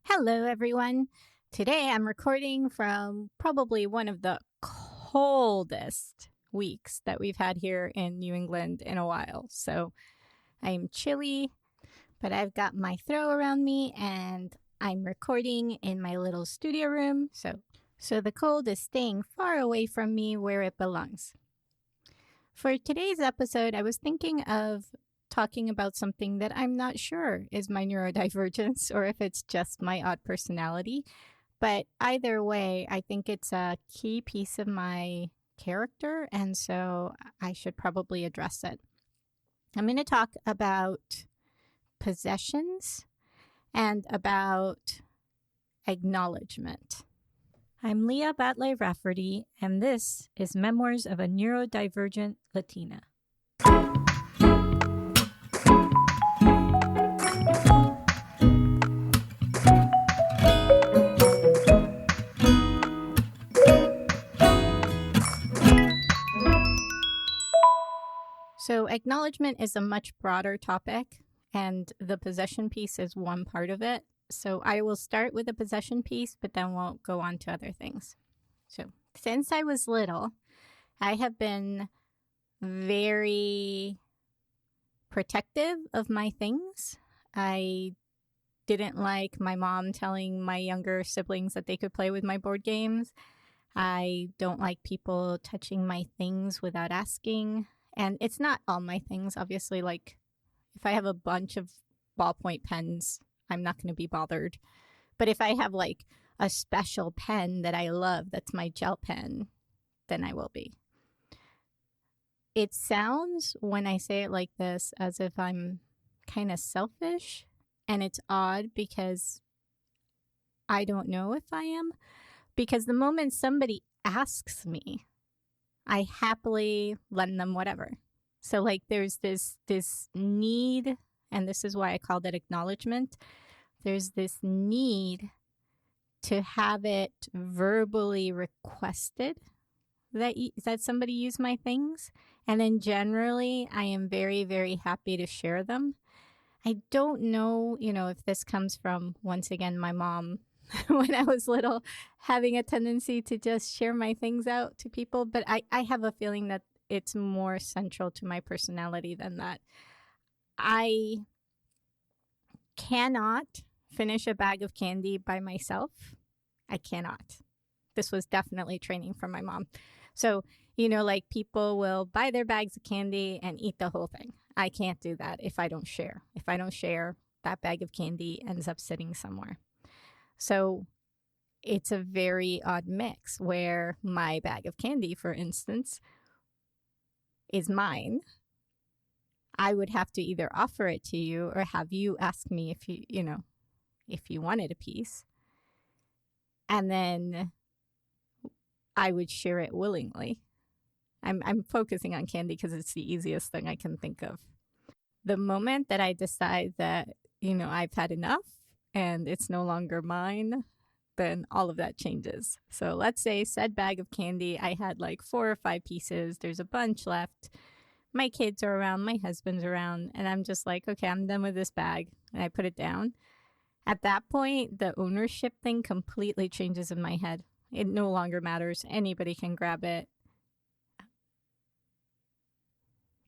Hello, everyone. Today I'm recording from probably one of the coldest weeks that we've had here in New England in a while. So I'm chilly, but I've got my throw around me and I'm recording in my little studio room. So the cold is staying far away from me where it belongs. For today's episode, I was thinking of talking about something that I'm not sure is my neurodivergence or if it's just my odd personality. But either way, I think it's a key piece of my character, and so I should probably address it. I'm going to talk about possessions and about acknowledgement. I'm Leah Batlle-Rafferty, and this is Memoirs of a Neurodivergent Latina. So acknowledgement is a much broader topic, and the possession piece is one part of it. So I will start with the possession piece, but then we'll go on to other things. So since I was little, I have been very protective of my things. I didn't like my mom telling my younger siblings that they could play with my board games. I don't like people touching my things without asking. And it's not all my things, obviously. Like, if I have a bunch of ballpoint pens, I'm not going to be bothered. But if I have, like, a special pen that I love, that's my gel pen, then I will be. It sounds, when I say it like this, as if I'm kind of selfish. And it's odd because I don't know if I am. Because the moment somebody asks me, I happily lend them whatever. So like there's this need, and this is why I called it acknowledgement. There's this need to have it verbally requested that somebody use my things. And then generally I am very, very happy to share them. I don't know, if this comes from, once again, my mom when I was little, having a tendency to just share my things out to people. But I have a feeling that it's more central to my personality than that. I cannot finish a bag of candy by myself. I cannot. This was definitely training from my mom. So, like people will buy their bags of candy and eat the whole thing. I can't do that if I don't share. If I don't share, that bag of candy ends up sitting somewhere. So it's a very odd mix where my bag of candy, for instance, is mine. I would have to either offer it to you or have you ask me if you wanted a piece. And then I would share it willingly. I'm focusing on candy because it's the easiest thing I can think of. The moment that I decide that, I've had enough and it's no longer mine, then all of that changes. So let's say said bag of candy, I had like 4 or 5 pieces. There's a bunch left. My kids are around, my husband's around, and I'm just like, okay, I'm done with this bag. And I put it down. At that point, the ownership thing completely changes in my head. It no longer matters. Anybody can grab it.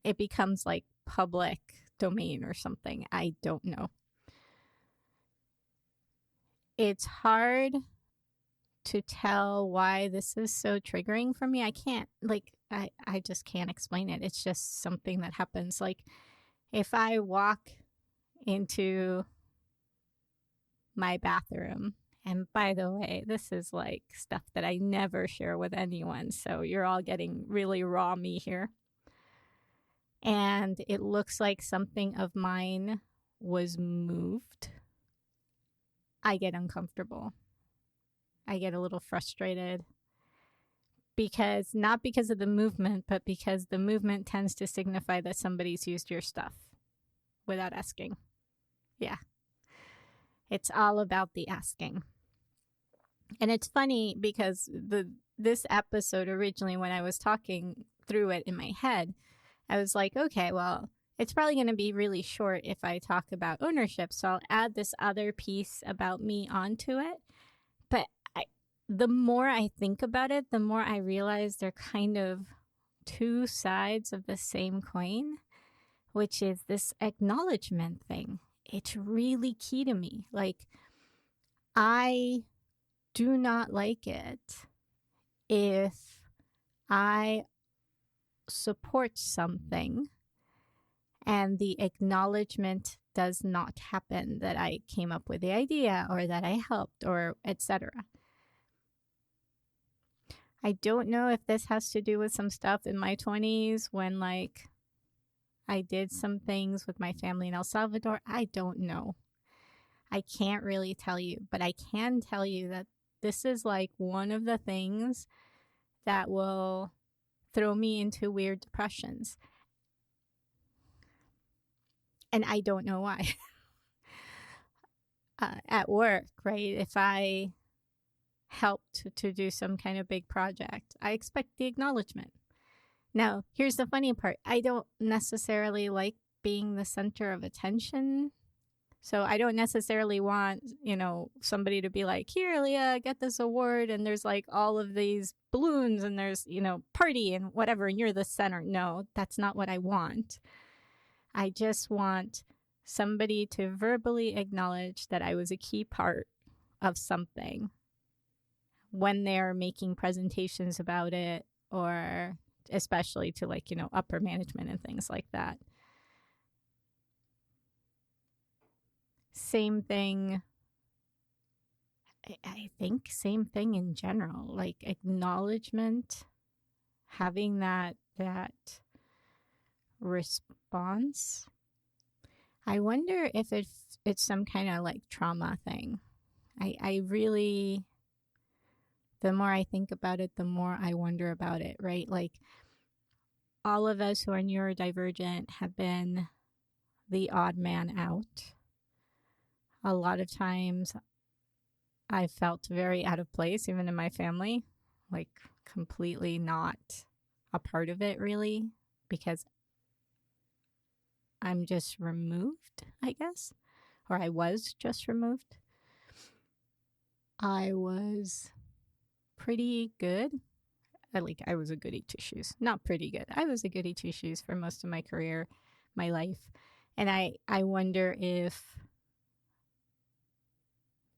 It becomes like public domain or something. I don't know. It's hard to tell why this is so triggering for me. I can't, I just can't explain it. It's just something that happens. Like, if I walk into my bathroom, and by the way, this is like stuff that I never share with anyone, so you're all getting really raw me here. And it looks like something of mine was moved, I get uncomfortable. I get a little frustrated not because of the movement, but because the movement tends to signify that somebody's used your stuff without asking. Yeah. It's all about the asking. And it's funny because this episode originally, when I was talking through it in my head, I was like, okay, well, It's probably going to be really short if I talk about ownership. So I'll add this other piece about me onto it. But the more I think about it, the more I realize they're kind of two sides of the same coin, which is this acknowledgement thing. It's really key to me. Like, I do not like it if I support something and the acknowledgement does not happen, that I came up with the idea or that I helped or etc. I don't know if this has to do with some stuff in my 20s when like I did some things with my family in El Salvador. I don't know. I can't really tell you, but I can tell you that this is like one of the things that will throw me into weird depressions. And I don't know why. At work, right? If I helped to do some kind of big project, I expect the acknowledgement. Now, here's the funny part. I don't necessarily like being the center of attention. So I don't necessarily want, somebody to be like, here, Leah, get this award. And there's like all of these balloons and there's, party and whatever. And you're the center. No, that's not what I want. I just want somebody to verbally acknowledge that I was a key part of something when they're making presentations about it, or especially to like, upper management and things like that. Same thing. I think same thing in general, like acknowledgement, having that response. I wonder if it's some kind of like trauma thing. I really, the more I think about it, the more I wonder about it, right? Like all of us who are neurodivergent have been the odd man out. A lot of times I felt very out of place, even in my family, like completely not a part of it really, because I'm just removed, I guess, or I was just removed. I was pretty good. I was a goody two shoes. Not pretty good. I was a goody two shoes for most of my career, my life. And I wonder if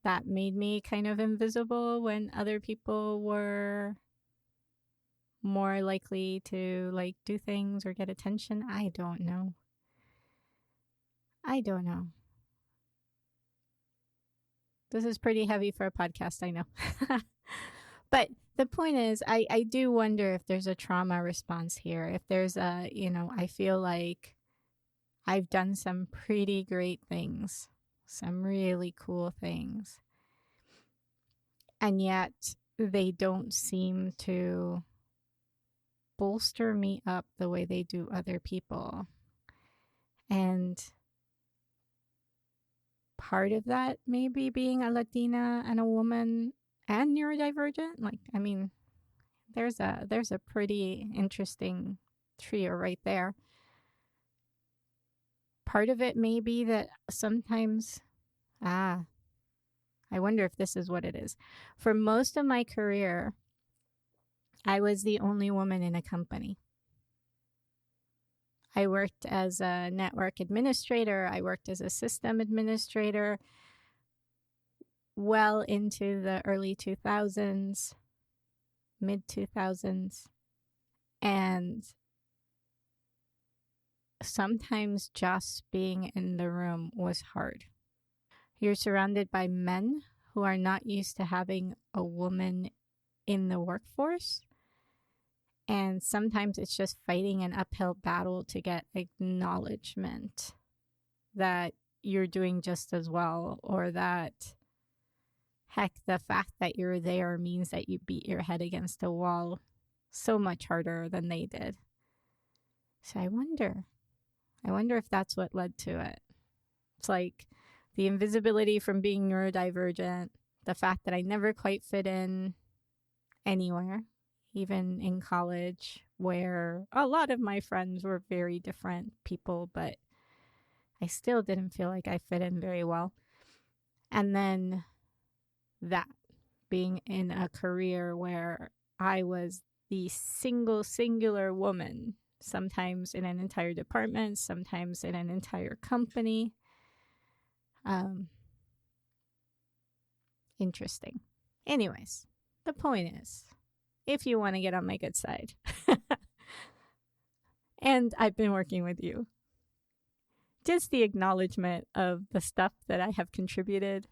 that made me kind of invisible when other people were more likely to like do things or get attention. I don't know. This is pretty heavy for a podcast, I know. But the point is, I do wonder if there's a trauma response here. If there's a, I feel like I've done some pretty great things, some really cool things. And yet they don't seem to bolster me up the way they do other people. And part of that maybe being a Latina and a woman and neurodivergent. Like, I mean, there's a pretty interesting trio right there. Part of it may be that sometimes, I wonder if this is what it is. For most of my career, I was the only woman in a company. I worked as a network administrator. I worked as a system administrator well into the early 2000s, mid 2000s. And sometimes just being in the room was hard. You're surrounded by men who are not used to having a woman in the workforce. And sometimes it's just fighting an uphill battle to get acknowledgement that you're doing just as well, or that, heck, the fact that you're there means that you beat your head against a wall so much harder than they did. So I wonder if that's what led to it. It's like the invisibility from being neurodivergent, the fact that I never quite fit in anywhere, even in college, where a lot of my friends were very different people, but I still didn't feel like I fit in very well. And then that being in a career where I was the singular woman, sometimes in an entire department, sometimes in an entire company. Interesting. Anyways, the point is, if you want to get on my good side, and I've been working with you, just the acknowledgement of the stuff that I have contributed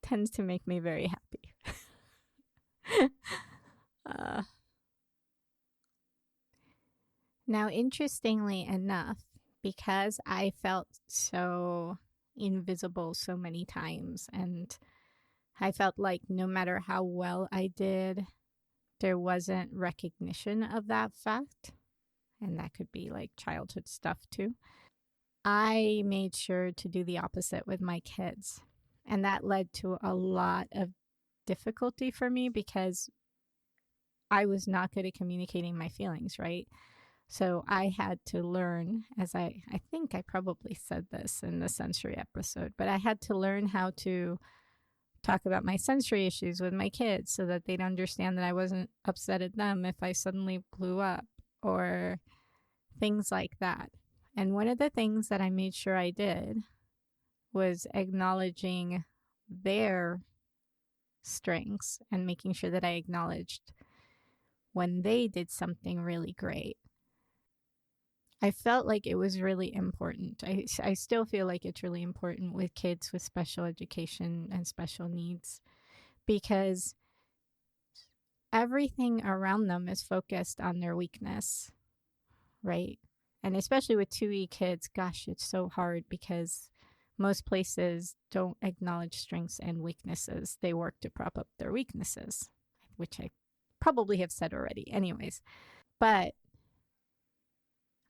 tends to make me very happy. Now, interestingly enough, because I felt so invisible so many times, and I felt like no matter how well I did, there wasn't recognition of that fact, and that could be like childhood stuff too. I made sure to do the opposite with my kids, and that led to a lot of difficulty for me because I was not good at communicating my feelings, right? So I had to learn, as I think I probably said this in the sensory episode, but I had to learn how to talk about my sensory issues with my kids so that they'd understand that I wasn't upset at them if I suddenly blew up or things like that. And one of the things that I made sure I did was acknowledging their strengths and making sure that I acknowledged when they did something really great. I felt like it was really important. I still feel like it's really important with kids with special education and special needs because everything around them is focused on their weakness, right? And especially with 2E kids, gosh, it's so hard because most places don't acknowledge strengths and weaknesses. They work to prop up their weaknesses, which I probably have said already anyways. But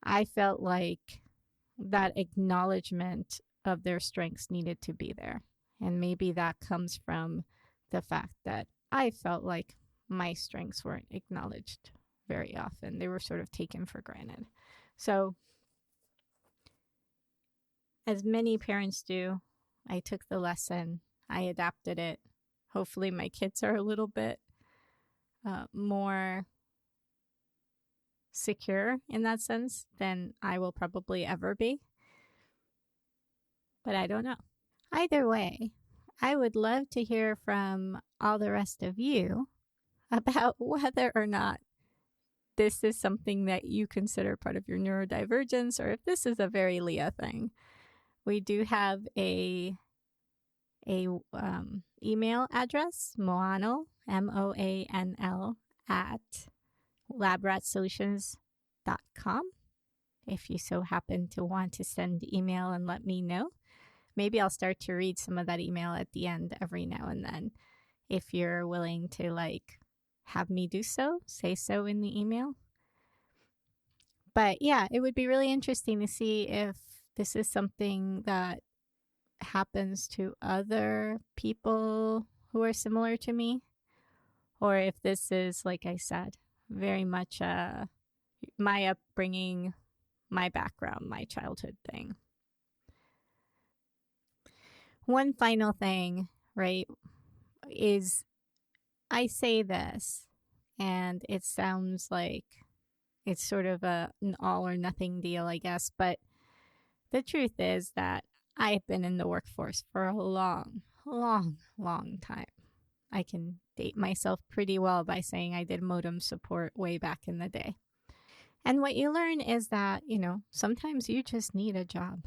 I felt like that acknowledgement of their strengths needed to be there. And maybe that comes from the fact that I felt like my strengths weren't acknowledged very often. They were sort of taken for granted. So, as many parents do, I took the lesson, I adapted it. Hopefully, my kids are a little bit more secure in that sense than I will probably ever be. But I don't know. Either way, I would love to hear from all the rest of you about whether or not this is something that you consider part of your neurodivergence or if this is a very Leah thing. We do have a email address, Moanl, MOANL, at labratsolutions.com. If you so happen to want to send email and let me know, maybe I'll start to read some of that email at the end every now and then. If you're willing to have me do so, say so in the email. But yeah, it would be really interesting to see if this is something that happens to other people who are similar to me, or if this is, like I said, very much my upbringing, my background, my childhood thing. One final thing, right, is I say this and it sounds like it's sort of an all or nothing deal, I guess, but the truth is that I've been in the workforce for a long time. I can date myself pretty well by saying I did modem support way back in the day. And what you learn is that, sometimes you just need a job.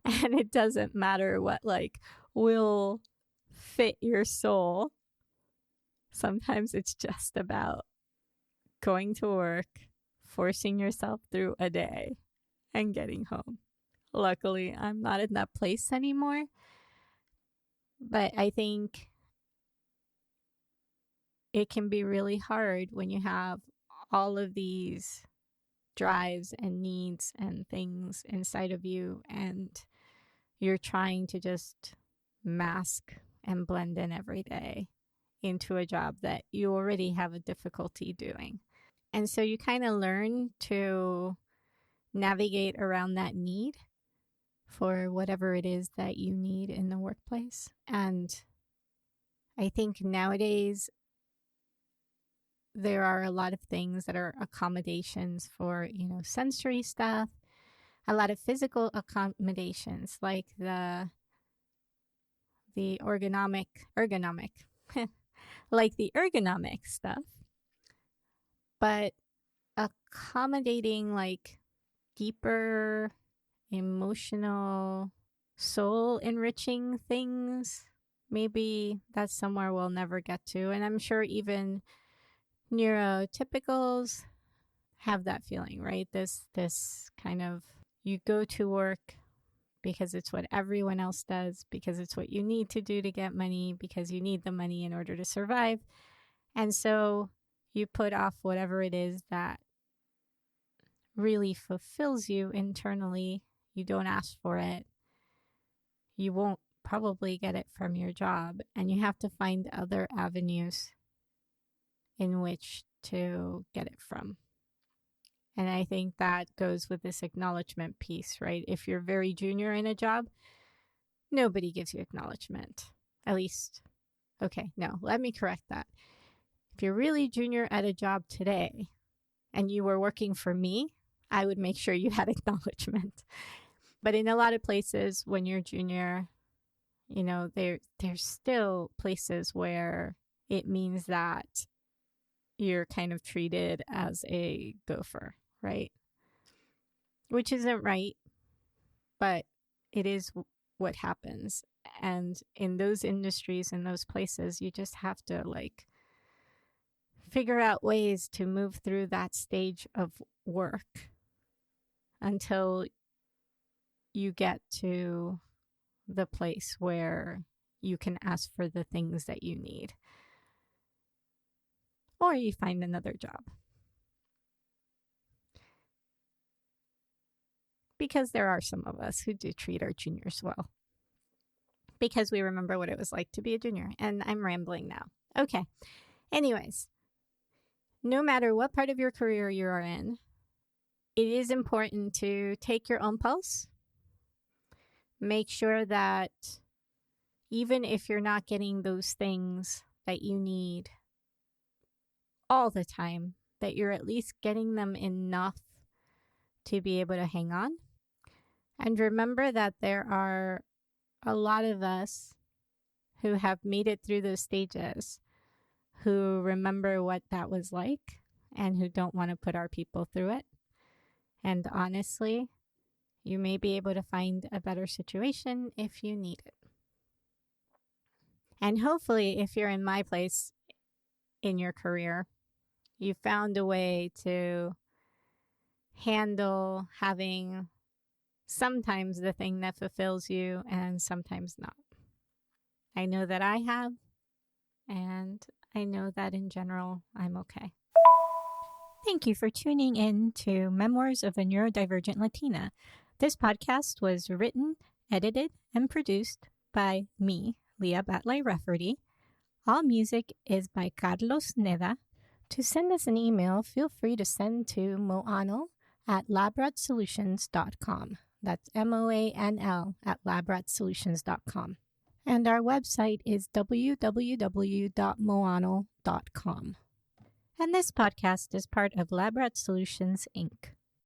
And it doesn't matter what will fit your soul. Sometimes it's just about going to work, forcing yourself through a day, and getting home. Luckily, I'm not in that place anymore. But I think it can be really hard when you have all of these drives and needs and things inside of you and you're trying to just mask and blend in every day. into a job that you already have a difficulty doing. And so you kind of learn to navigate around that need for whatever it is that you need in the workplace. And I think nowadays there are a lot of things that are accommodations for, sensory stuff, a lot of physical accommodations like the ergonomic like the ergonomic stuff, but accommodating like deeper emotional soul enriching things, maybe that's somewhere we'll never get to. And I'm sure even neurotypicals have that feeling, right? This kind of, you go to work because it's what everyone else does, because it's what you need to do to get money, because you need the money in order to survive. And so you put off whatever it is that really fulfills you internally. You don't ask for it. You won't probably get it from your job, and you have to find other avenues in which to get it from. And I think that goes with this acknowledgement piece, right? If you're very junior in a job, nobody gives you acknowledgement. At least, okay, no, let me correct that. If you're really junior at a job today and you were working for me, I would make sure you had acknowledgement. But in a lot of places when you're junior, there's still places where it means that you're kind of treated as a gopher, right? Which isn't right, but it is what happens. And in those industries, in those places, you just have to figure out ways to move through that stage of work until you get to the place where you can ask for the things that you need. Or you find another job. Because there are some of us who do treat our juniors well. Because we remember what it was like to be a junior. And I'm rambling now. Okay. Anyways, no matter what part of your career you are in, it is important to take your own pulse. Make sure that even if you're not getting those things that you need all the time, that you're at least getting them enough to be able to hang on. And remember that there are a lot of us who have made it through those stages, who remember what that was like and who don't want to put our people through it. And honestly, you may be able to find a better situation if you need it. And hopefully, if you're in my place in your career, you found a way to handle having sometimes the thing that fulfills you and sometimes not. I know that I have, and I know that in general, I'm okay. Thank you for tuning in to Memoirs of a Neurodivergent Latina. This podcast was written, edited, and produced by me, Leah Batlle-Rafferty. All music is by Carlos Neda. To send us an email, feel free to send to moanl@labratsolutions.com. That's MOANL@labratsolutions.com. And our website is www.moanl.com. And this podcast is part of Labrat Solutions, Inc.